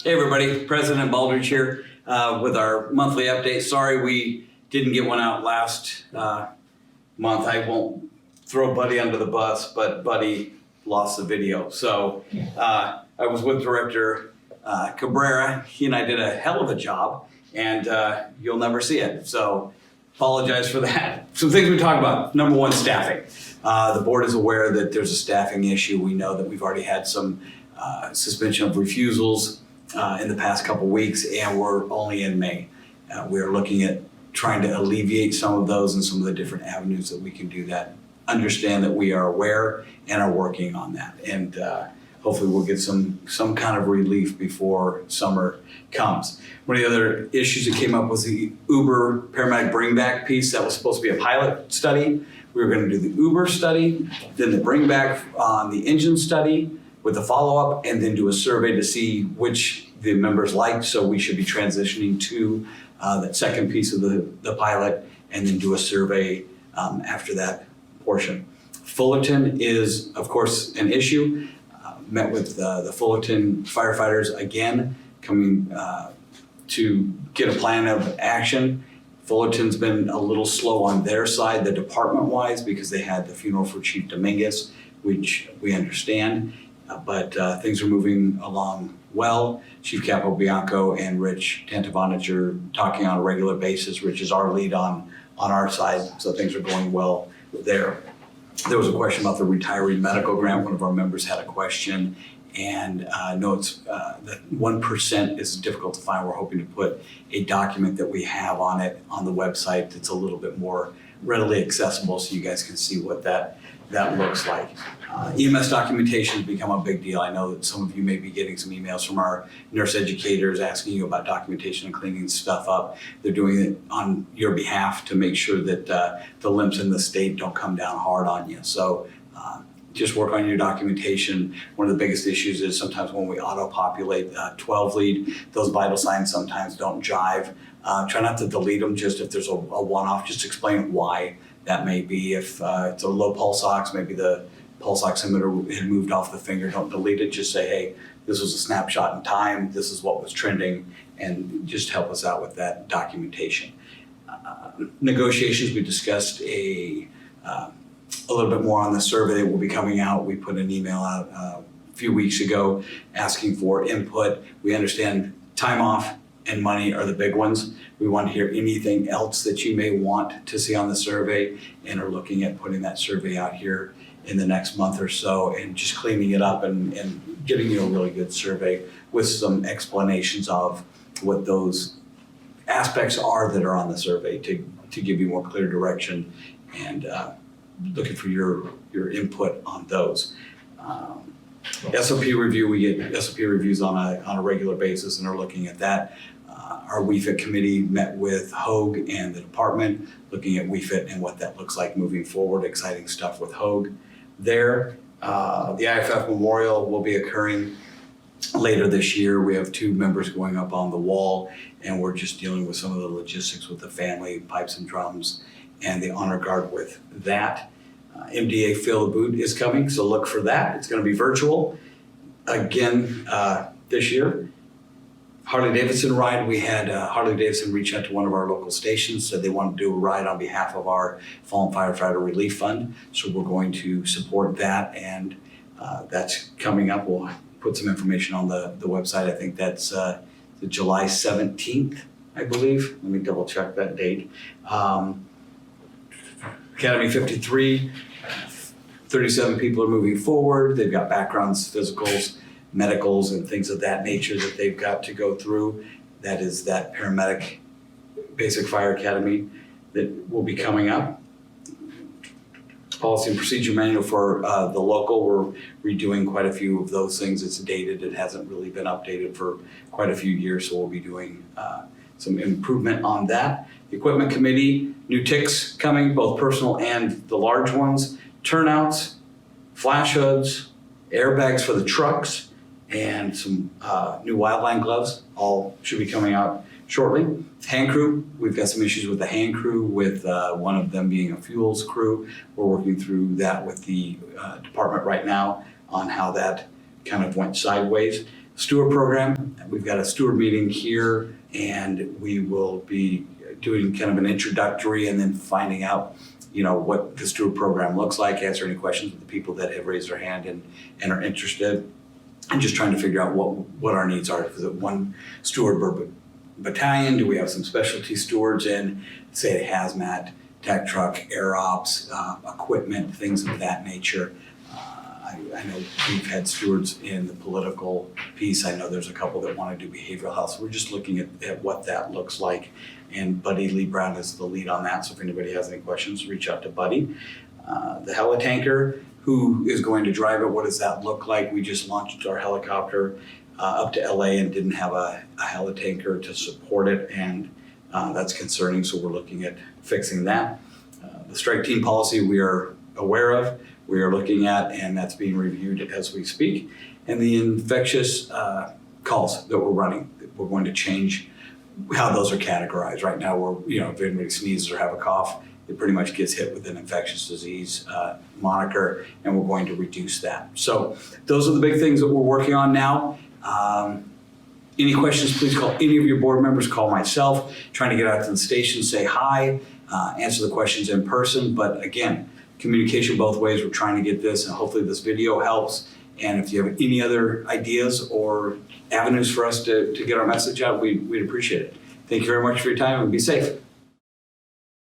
Hey everybody, President Baldridge here with our monthly update. Sorry we didn't get one out last month. I won't throw Buddy under the bus, but Buddy lost the video. So I was with Director Cabrera. He and I did a hell of a job, and you'll never see it. So apologize for that. Some things we talk about. Number one, staffing. The board is aware that there's a staffing issue. We know that we've already had some suspension of refusals in the past couple weeks, and we're only in May. We're looking at trying to alleviate some of those and some of the different avenues that we can do that. Understand that we are aware and are working on that, and hopefully we'll get some kind of relief before summer comes. One of the other issues that came up was the Uber paramedic bring back piece. That was supposed to be a pilot study. We were going to do the Uber study, then the bring back on the engine study with a follow-up, and then do a survey to see which the members liked. So we should be transitioning to that second piece of the pilot, and then do a survey after that portion. Fullerton is, of course, an issue. Met with the Fullerton firefighters again, coming to get a plan of action. Fullerton's been a little slow on their side, the department-wise, because they had the funeral for Chief Dominguez, which we understand. But things are moving along well. Chief Capobianco and Rich Tantovanich are talking on a regular basis. Rich is our lead on our side, so things are going well there. There was a question about the retiree medical grant. One of our members had a question, and no, it's that 1% is difficult to find. We're hoping to put a document that we have on it on the website that's a little bit more readily accessible, so you guys can see what that looks like. EMS documentation has become a big deal. I know that some of you may be getting some emails from our nurse educators asking you about documentation and cleaning stuff up. They're doing it on your behalf to make sure that the LIMS in the state don't come down hard on you. So just work on your documentation. One of the biggest issues is sometimes when we auto-populate 12 lead, those vital signs sometimes don't jive. Try not to delete them, just if there's a one-off, just explain why that may be. If it's a low pulse ox, maybe the pulse oximeter had moved off the finger, don't delete it. Just say, hey, this was a snapshot in time. This is what was trending, and just help us out with that documentation. Negotiations, we discussed a little bit more on the survey that will be coming out. We put an email out a few weeks ago asking for input. We understand time off and money are the big ones. We want to hear anything else that you may want to see on the survey, and are looking at putting that survey out here in the next month or so, and just cleaning it up and getting you a really good survey with some explanations of what those aspects are that are on the survey to give you more clear direction, and looking for your input on those. SOP review, we get SOP reviews on a regular basis and are looking at that. Our WeFit committee met with Hogue and the department, looking at WeFit and what that looks like moving forward. Exciting stuff with Hogue there. The IFF Memorial will be occurring later this year. We have 2 members going up on the wall, and we're just dealing with some of the logistics with the family, pipes and drums, and the honor guard with that. MDA Fill the Boot is coming, so look for that. It's going to be virtual again this year. Harley-Davidson ride, we had Harley-Davidson reach out to one of our local stations, said they wanted to do a ride on behalf of our Fallen Firefighter Relief Fund. So we're going to support that, and that's coming up. We'll put some information on the website. I think that's the July 17th, I believe. Let me double check that date. Academy 53, 37 people are moving forward. They've got backgrounds, physicals, medicals, and things of that nature that they've got to go through. That is that paramedic basic fire academy that will be coming up. Policy and procedure manual for the local, we're redoing quite a few of those things. It's dated, it hasn't really been updated for quite a few years, so we'll be doing some improvement on that. The equipment committee, new ticks coming, both personal and the large ones. Turnouts, flash hoods, airbags for the trucks, and some new Wildline gloves, all should be coming out shortly. Hand crew, we've got some issues with the hand crew, with one of them being a fuels crew. We're working through that with the department right now on how that kind of went sideways. steward program. We've got a steward meeting here, and we will be doing kind of an introductory and then finding out, what the steward program looks like, answer any questions with the people that have raised their hand and are interested, and just trying to figure out what our needs are. Is it one steward battalion? Do we have some specialty stewards in, say, hazmat, tech truck, air ops, equipment, things of that nature? I know we've had stewards in the political piece. I know there's a couple that want to do behavioral health. So we're just looking at what that looks like. And Buddy Lee Brown is the lead on that. So if anybody has any questions, reach out to Buddy. The helitanker, who is going to drive it? What does that look like? We just launched our helicopter up to LA and didn't have a helitanker to support it. And that's concerning. So we're looking at fixing that. The strike team policy we are aware of. We are looking at, and that's being reviewed as we speak. And the infectious calls that we're running, we're going to change how those are categorized. Right now, if anybody sneezes or have a cough, it pretty much gets hit with an infectious disease moniker, and we're going to reduce that. So those are the big things that we're working on now. Any questions, please call any of your board members, call myself, trying to get out to the station, say hi, answer the questions in person. But again, communication both ways. We're trying to get this, and hopefully this video helps. And if you have any other ideas or avenues for us to get our message out, we'd appreciate it. Thank you very much for your time, and be safe.